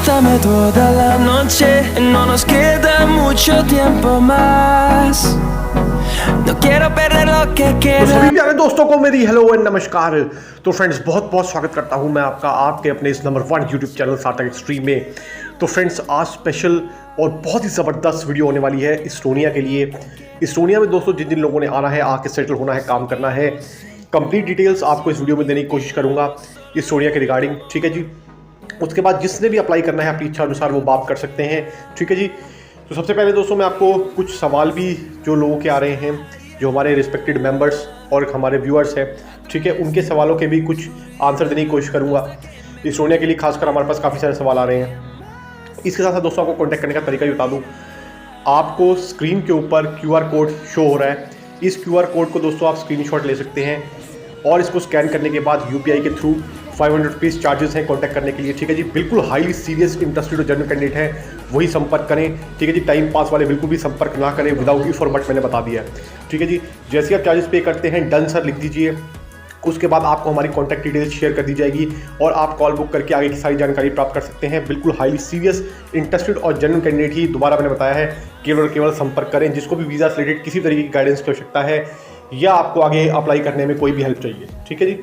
Dame toda la noche, no nos queda mucho tiempo más. No quiero perder lo que तो queda. सभी प्यारे दोस्तों को मेरी हेलो एंड नमस्कार। तो फ्रेंड्स बहुत बहुत स्वागत करता हूं मैं आपका आपके अपने इस नंबर 1 यूट्यूब चैनल सार्थक एक्सट्रीम में। तो फ्रेंड्स आज स्पेशल और बहुत ही ज़बरदस्त वीडियो होने वाली है इस्टोनिया के लिए। इस्टोनिया में दोस्तों जिन जिन लोगों ने आना है, आके सेटल होना है, काम करना है, कंप्लीट डिटेल्स आपको इस वीडियो में देने की कोशिश करूँगा इस्टोनिया के रिगार्डिंग, ठीक है जी। उसके बाद जिसने भी अप्लाई करना है अपनी इच्छा अनुसार वो बात कर सकते हैं, ठीक है जी। तो सबसे पहले दोस्तों मैं आपको कुछ सवाल भी जो लोगों के आ रहे हैं, जो हमारे रिस्पेक्टेड मेंबर्स और हमारे व्यूअर्स हैं, ठीक है, उनके सवालों के भी कुछ आंसर देने की कोशिश करूंगा। इस्टोनिया के लिए खासकर हमारे पास काफ़ी सारे सवाल आ रहे हैं। इसके साथ साथ दोस्तों आपको कॉन्टैक्ट करने का तरीका भी बता दूँ। आपको स्क्रीन के ऊपर QR कोड शो हो रहा है। इस QR कोड को दोस्तों आप स्क्रीनशॉट ले सकते हैं और इसको स्कैन करने के बाद UPI के थ्रू 500 रुपीज़ चार्जेस हैं कॉन्टैक्ट करने के लिए, ठीक है जी। बिल्कुल हाईली सीरियस इंटरेस्टेड और जनरल कैंडिडेट है वही संपर्क करें, ठीक है जी। टाइम पास वाले बिल्कुल भी संपर्क ना करें, विदाउट इफ और बट मैंने बता दिया है, ठीक है जी। जैसे ही आप चार्जेस पे करते हैं डन सर लिख दीजिए। उसके बाद आपको हमारी कॉन्टैक्ट डिटेल्स शेयर कर दी जाएगी और आप कॉल बुक करके आगे की सारी जानकारी प्राप्त कर सकते हैं। बिल्कुल हाईली सीरियस इंटरेस्टेड और जनरल कैंडिडेट ही, दोबारा मैंने बताया है, केवल और केवल संपर्क करें जिसको भी वीज़ा से रिलेटेड किसी तरीके की गाइडेंस की आवश्यकता है या आपको आगे अप्लाई करने में कोई भी हेल्प चाहिए, ठीक है जी।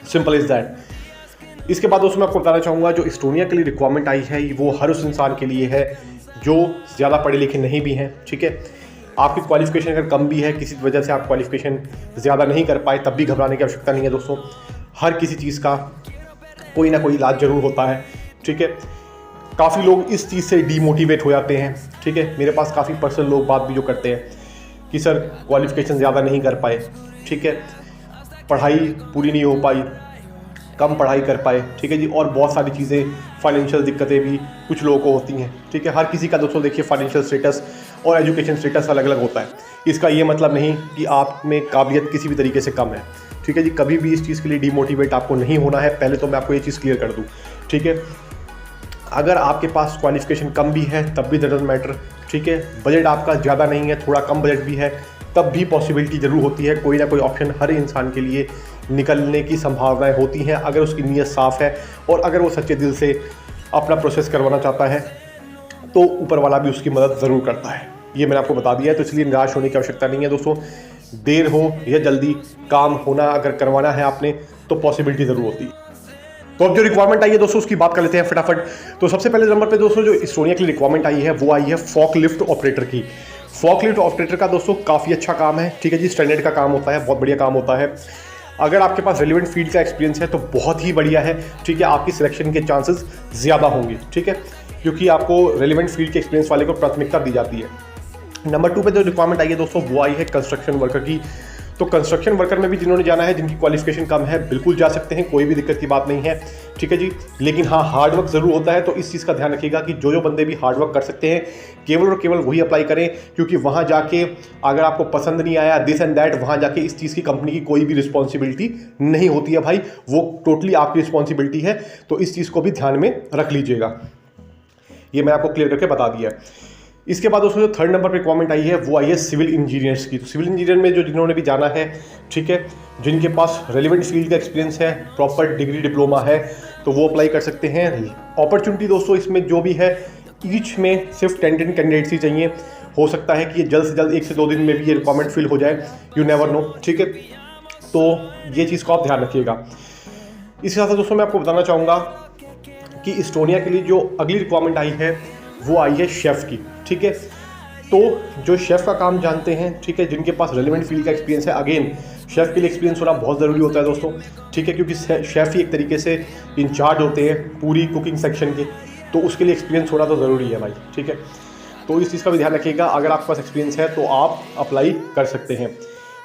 Simple is that. इसके बाद दोस्तों मैं आपको बताना चाहूँगा जो इस्टोनिया के लिए रिक्वायरमेंट आई है वो हर उस इंसान के लिए है जो ज़्यादा पढ़े लिखे नहीं भी हैं, ठीक है। आपकी क्वालिफिकेशन अगर कम भी है, किसी वजह से आप क्वालिफिकेशन ज़्यादा नहीं कर पाए, तब भी घबराने की आवश्यकता नहीं है दोस्तों। हर किसी चीज़ का कोई ना कोई इलाज ज़रूर होता है, ठीक है। काफ़ी लोग इस चीज़ से डीमोटिवेट हो जाते हैं, ठीक है। मेरे पास काफ़ी पर्सनल लोग बात भी जो करते हैं कि सर क्वालिफिकेशन ज़्यादा नहीं कर पाए, ठीक है, पढ़ाई पूरी नहीं हो पाई, कम पढ़ाई कर पाए, ठीक है जी, और बहुत सारी चीज़ें, फाइनेंशियल दिक्कतें भी कुछ लोगों को होती हैं, ठीक है। हर किसी का दोस्तों देखिए फाइनेंशियल स्टेटस और एजुकेशन स्टेटस अलग अलग होता है। इसका ये मतलब नहीं कि आप में काबिलियत किसी भी तरीके से कम है, ठीक है जी। कभी भी इस चीज़ के लिए डीमोटिवेट आपको नहीं होना है। पहले तो मैं आपको ये चीज़ क्लियर कर दूँ, ठीक है। अगर आपके पास क्वालिफिकेशन कम भी है तब भी डजंट मैटर, ठीक है। बजट आपका ज़्यादा नहीं है, थोड़ा कम बजट भी है, तब भी पॉसिबिलिटी ज़रूर होती है। कोई ना कोई ऑप्शन हर इंसान के लिए निकलने की संभावनाएं होती हैं अगर उसकी नीयत साफ़ है और अगर वो सच्चे दिल से अपना प्रोसेस करवाना चाहता है तो ऊपर वाला भी उसकी मदद ज़रूर करता है। ये मैंने आपको बता दिया है, तो इसलिए निराश होने की आवश्यकता नहीं है दोस्तों। देर हो या जल्दी काम होना अगर करवाना है आपने तो पॉसिबिलिटी ज़रूर होती है। तो अब जो रिक्वायरमेंट आई है दोस्तों उसकी बात कर लेते हैं फटाफट। तो सबसे पहले नंबर पे दोस्तों जो इस्टोनिया के लिए रिक्वायरमेंट आई है वो आई है फॉक लिफ्ट ऑपरेटर की। फॉक लिफ्ट ऑपरेटर का दोस्तों काफ़ी अच्छा काम है, ठीक है जी। स्टैंडर्ड का काम होता है, बहुत बढ़िया काम होता है। अगर आपके पास रेलिवेंट फील्ड का एक्सपीरियंस है तो बहुत ही बढ़िया है, ठीक है। आपकी सिलेक्शन के चांसेस ज़्यादा होंगे, ठीक है, क्योंकि आपको रेलिवेंट फील्ड के एक्सपीरियंस वाले को प्राथमिकता दी जाती है। नंबर 2 पे जो रिक्वायरमेंट आई है दोस्तों वो आई है कंस्ट्रक्शन वर्कर की। तो कंस्ट्रक्शन वर्कर में भी जिन्होंने जाना है, जिनकी क्वालिफिकेशन कम है, बिल्कुल जा सकते हैं, कोई भी दिक्कत की बात नहीं है, ठीक है जी। लेकिन हाँ, हार्डवर्क ज़रूर होता है, तो इस चीज़ का ध्यान रखिएगा कि जो बंदे भी हार्डवर्क कर सकते हैं केवल और केवल वही अप्लाई करें, क्योंकि वहाँ जाके अगर आपको पसंद नहीं आया दिस एंड दैट, वहाँ जाके इस चीज़ की कंपनी की कोई भी रिस्पॉन्सिबिलिटी नहीं होती है भाई, वो टोटली आपकी रिस्पॉन्सिबिलिटी है। तो इस चीज़ को भी ध्यान में रख लीजिएगा, ये मैं आपको क्लियर करके बता दिया। इसके बाद दोस्तों जो थर्ड नंबर पर रिक्वायरमेंट आई है वो आई है सिविल इंजीनियर्स की। तो सिविल इंजीनियर में जो जिन्होंने भी जाना है, ठीक है, जिनके पास रेलिवेंट फील्ड का एक्सपीरियंस है, प्रॉपर डिग्री डिप्लोमा है, तो वो अप्लाई कर सकते हैं। अपॉर्चुनिटी दोस्तों इसमें जो भी है ईच में सिर्फ 10 कैंडिडेट्स ही चाहिए। हो सकता है कि ये जल्द से जल्द 1 से 2 दिन में भी ये रिक्वायरमेंट फिल हो जाए, यू नेवर नो, ठीक है। तो ये चीज़ को आप ध्यान रखिएगा। इसके साथ दोस्तों मैं आपको बताना चाहूँगा कि इस्टोनिया के लिए जो अगली रिक्वायरमेंट आई है वो आई है शेफ़ की, ठीक है। तो जो शेफ़ का काम जानते हैं, ठीक है, जिनके पास रेलिवेंट फील्ड का एक्सपीरियंस है, अगेन शेफ़ के लिए एक्सपीरियंस होना बहुत ज़रूरी होता है दोस्तों, ठीक है, क्योंकि शेफ़ ही एक तरीके से इंचार्ज होते हैं पूरी कुकिंग सेक्शन के, तो उसके लिए एक्सपीरियंस होना तो ज़रूरी है भाई, ठीक है। तो इस चीज़ का भी ध्यान रखिएगा। अगर आपके पास एक्सपीरियंस है तो आप अप्लाई कर सकते हैं।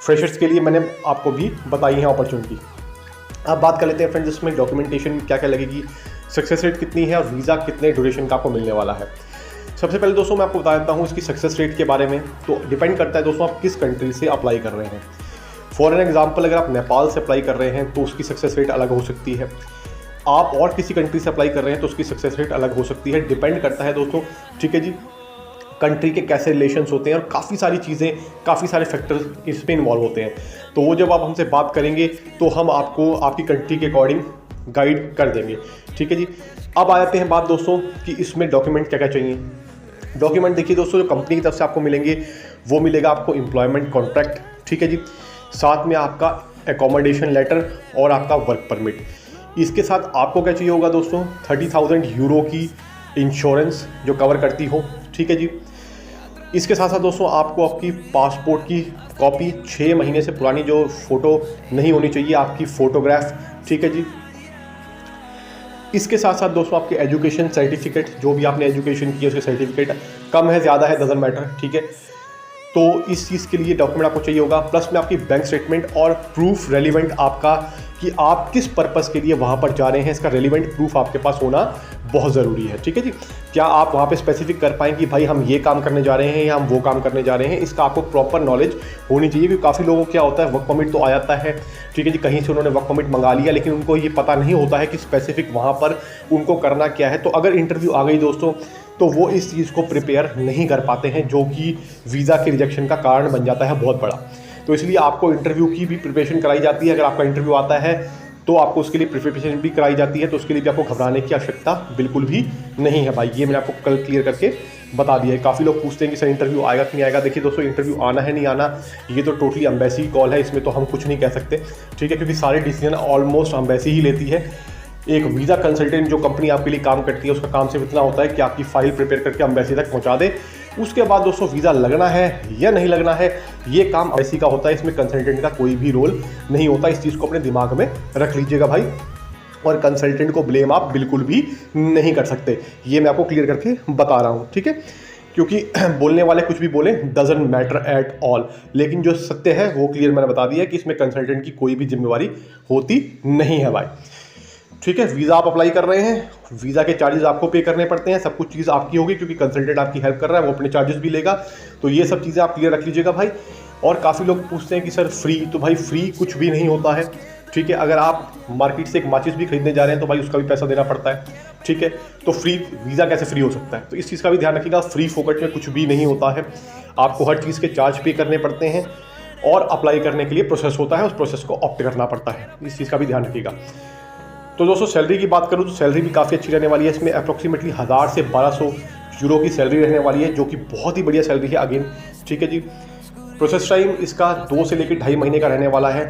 फ्रेशर्स के लिए मैंने आपको भी बताई है अपॉर्चुनिटी। अब बात कर लेते हैं फ्रेंड्स इसमें डॉक्यूमेंटेशन क्या क्या लगेगी, सक्सेस रेट कितनी है और वीज़ा कितने ड्यूरेशन का आपको मिलने वाला है। सबसे पहले दोस्तों मैं आपको बता देता हूँ इसकी सक्सेस रेट के बारे में। तो डिपेंड करता है दोस्तों आप किस कंट्री से अप्लाई कर रहे हैं। फॉर एन एग्जांपल अगर आप नेपाल से अप्लाई कर रहे हैं तो उसकी सक्सेस रेट अलग हो सकती है। आप और किसी कंट्री से अप्लाई कर रहे हैं तो उसकी सक्सेस रेट अलग हो सकती है। डिपेंड करता है दोस्तों, ठीक है जी, कंट्री के कैसे रिलेशंस होते हैं और काफ़ी सारी चीज़ें, काफ़ी सारे फैक्टर्स इसमें इन्वॉल्व होते हैं। तो वो जब आप हमसे बात करेंगे तो हम आपको आपकी कंट्री के अकॉर्डिंग गाइड कर देंगे। ठीक है जी। अब आ जाते हैं बात दोस्तों कि इसमें डॉक्यूमेंट क्या क्या चाहिए। डॉक्यूमेंट देखिए दोस्तों, जो कंपनी की तरफ से आपको मिलेंगे वो मिलेगा आपको एम्प्लॉयमेंट कॉन्ट्रैक्ट। ठीक है जी। साथ में आपका एकोमोडेशन लेटर और आपका वर्क परमिट। इसके साथ आपको क्या चाहिए होगा दोस्तों, 30,000 यूरो की इंश्योरेंस जो कवर करती हो। ठीक है जी। इसके साथ साथ दोस्तों आपको आपकी पासपोर्ट की कॉपी, 6 महीने से पुरानी जो फ़ोटो नहीं होनी चाहिए, आपकी फ़ोटोग्राफ। ठीक है जी। इसके साथ साथ दोस्तों आपके एजुकेशन सर्टिफिकेट, जो भी आपने एजुकेशन की है उसके सर्टिफिकेट, कम है ज़्यादा है डजंट मैटर। ठीक है। तो इस चीज़ के लिए डॉक्यूमेंट आपको चाहिए होगा, प्लस में आपकी बैंक स्टेटमेंट और प्रूफ रेलिवेंट आपका कि आप किस पर्पस के लिए वहाँ पर जा रहे हैं, इसका रेलिवेंट प्रूफ आपके पास होना बहुत ज़रूरी है। ठीक है जी। क्या आप वहाँ पे स्पेसिफिक कर पाएँ कि भाई हम ये काम करने जा रहे हैं या हम वो काम करने जा रहे हैं, इसका आपको प्रॉपर नॉलेज होनी चाहिए। क्योंकि काफ़ी लोगों को क्या होता है, वर्क परमिट तो आ जाता है, ठीक है जी, कहीं से उन्होंने वर्क परमिट मंगा लिया, लेकिन उनको ये पता नहीं होता है कि स्पेसिफिक वहाँ पर उनको करना क्या है। तो अगर इंटरव्यू आ गई दोस्तों तो वो इस चीज़ को प्रिपेयर नहीं कर पाते हैं, जो कि वीज़ा के रिजेक्शन का कारण बन जाता है बहुत बड़ा। तो इसलिए आपको इंटरव्यू की भी प्रिपरेशन कराई जाती है। अगर आपका इंटरव्यू आता है तो आपको उसके लिए प्रिपरेशन भी कराई जाती है, तो उसके लिए भी आपको घबराने की आवश्यकता बिल्कुल भी नहीं है भाई। ये मैंने आपको कल क्लियर करके बता दिया है। काफ़ी लोग पूछते हैं कि सर इंटरव्यू आएगा कि नहीं आएगा। देखिए दोस्तों, इंटरव्यू आना है नहीं आना ये तो टोटली एम्बेसी कॉल है, इसमें तो हम कुछ नहीं कह सकते। ठीक है। क्योंकि सारे डिसीजन ऑलमोस्ट एम्बेसी ही लेती है। एक वीज़ा कंसल्टेंट जो कंपनी आपके लिए काम करती है, उसका काम सिर्फ इतना होता है कि आपकी फ़ाइल प्रिपेयर करके एम्बेसी तक पहुंचा दे। उसके बाद दोस्तों वीज़ा लगना है या नहीं लगना है, ये काम एम्बेसी का होता है। इसमें कंसल्टेंट का कोई भी रोल नहीं होता। इस चीज़ को अपने दिमाग में रख लीजिएगा भाई। और कंसल्टेंट को ब्लेम आप बिल्कुल भी नहीं कर सकते, ये मैं आपको क्लियर करके बता रहा हूँ। ठीक है। क्योंकि बोलने वाले कुछ भी बोले, डजंट मैटर एट ऑल, लेकिन जो सत्य है वो क्लियर मैंने बता दिया कि इसमें कंसल्टेंट की कोई भी जिम्मेवारी होती नहीं है भाई। ठीक है। वीज़ा आप अप्लाई कर रहे हैं, वीज़ा के चार्जेस आपको पे करने पड़ते हैं, सब कुछ चीज़ आपकी होगी क्योंकि कंसल्टेंट आपकी हेल्प कर रहा है, वो अपने चार्जेस भी लेगा। तो ये सब चीज़ें आप क्लियर रख लीजिएगा भाई। और काफ़ी लोग पूछते हैं कि सर फ्री, तो भाई फ्री कुछ भी नहीं होता है। ठीक है। अगर आप मार्केट से एक माचिस भी खरीदने जा रहे हैं तो भाई उसका भी पैसा देना पड़ता है। ठीक है। तो फ्री वीज़ा कैसे फ्री हो सकता है, तो इस चीज़ का भी ध्यान रखिएगा। फ्री फोकट में कुछ भी नहीं होता है, आपको हर चीज़ के चार्ज पे करने पड़ते हैं और अप्लाई करने के लिए प्रोसेस होता है, उस प्रोसेस को ऑप्ट करना पड़ता है। इस चीज़ का भी ध्यान रखिएगा। तो दोस्तों सैलरी की बात करूँ तो सैलरी भी काफ़ी अच्छी रहने वाली है। इसमें अप्रॉक्सीमेटली 1000 से 1200 यूरो की सैलरी रहने वाली है, जो कि बहुत ही बढ़िया सैलरी है अगेन। ठीक है जी। प्रोसेस टाइम इसका 2 से लेकर 2.5 महीने का रहने वाला है,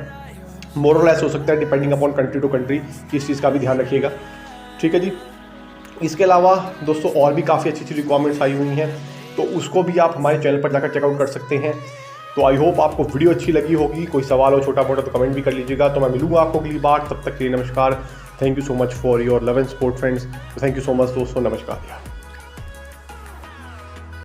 मोर और लेस हो सकता है depending upon country to country. इस चीज़ का भी ध्यान रखिएगा। ठीक है जी। इसके अलावा दोस्तों और भी काफ़ी अच्छी अच्छी रिक्वायरमेंट्स आई हुई हैं, तो उसको भी आप हमारे चैनल पर जाकर चेकआउट कर सकते हैं। तो आई होप आपको वीडियो अच्छी लगी होगी। कोई सवाल हो छोटा मोटा तो कमेंट भी कर लीजिएगा। तो मैं मिलूंगा आपको अगली बार, तब तक के लिए नमस्कार। Thank you so much for your love and support friends. Thank you so much दोस्तों, नमस्कार।